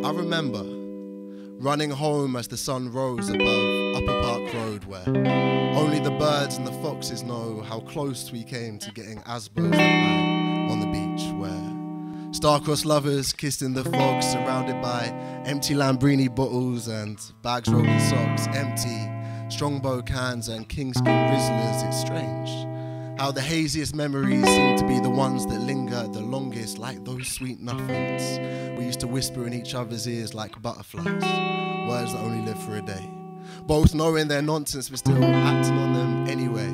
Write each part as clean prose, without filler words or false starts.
I remember running home as the sun rose above Upper Park Road, where only the birds and the foxes know how close we came to getting Asbos that night on the beach, where star-crossed lovers kissed in the fog, surrounded by empty Lambrini bottles and bags rolled in socks, empty Strongbow cans and Kingskin Rizzlers. It's strange how the haziest memories seem to be the ones that linger the longest, like those sweet nothings we used to whisper in each other's ears like butterflies, words that only live for a day. Both knowing they're nonsense but still acting on them anyway.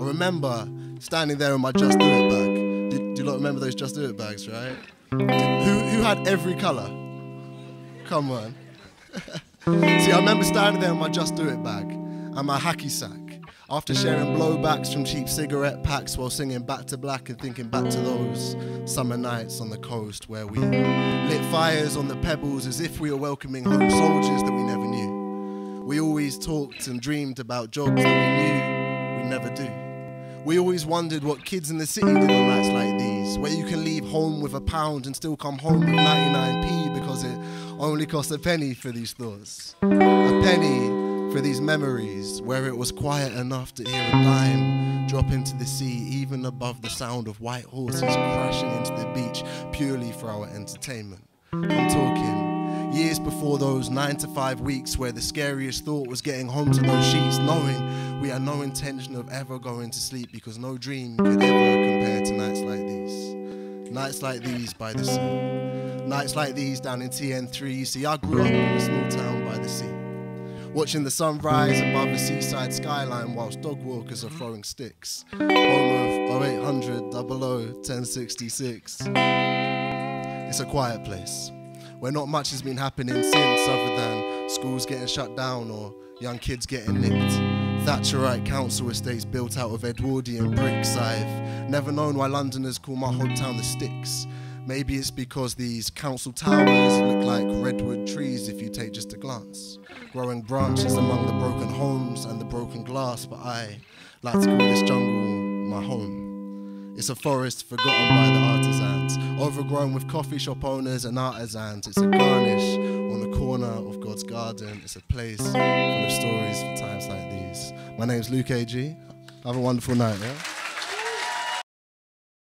I remember standing there in my Just Do It bag. Do you lot remember those Just Do It bags, right? Who had every colour? Come on. See, I remember standing there in my Just Do It bag and my hacky sack, after sharing blowbacks from cheap cigarette packs while singing Back to Black and thinking back to those summer nights on the coast where we lit fires on the pebbles as if we were welcoming home soldiers that we never knew. We always talked and dreamed about jobs that we knew we'd never do. We always wondered what kids in the city did on nights like these, where you can leave home with £1 and still come home with 99p because it only cost a penny for these thoughts. A penny for these memories, where it was quiet enough to hear a dime drop into the sea, even above the sound of white horses crashing into the beach purely for our entertainment. I'm talking years before those 9 to 5 weeks where the scariest thought was getting home to those sheets, knowing we had no intention of ever going to sleep because no dream could ever compare to nights like these. Nights like these by the sea. Nights like these down in TN3. You see, I grew up in a small town by the sea, watching the sun rise above the seaside skyline whilst dog walkers are throwing sticks. Home of 0800 00 1066. It's a quiet place where not much has been happening since, other than schools getting shut down or young kids getting nicked. Thatcherite council estates built out of Edwardian bricks. I've never known why Londoners call my whole town the Sticks. Maybe it's because these council towers look like redwood trees if you take just a glance, growing branches among the broken homes and the broken glass, but I like to call this jungle my home. It's a forest forgotten by the artisans, overgrown with coffee shop owners and artisans. It's a garnish on the corner of God's garden. It's a place full of stories for times like these. My name's Luke AG. Have a wonderful night, yeah?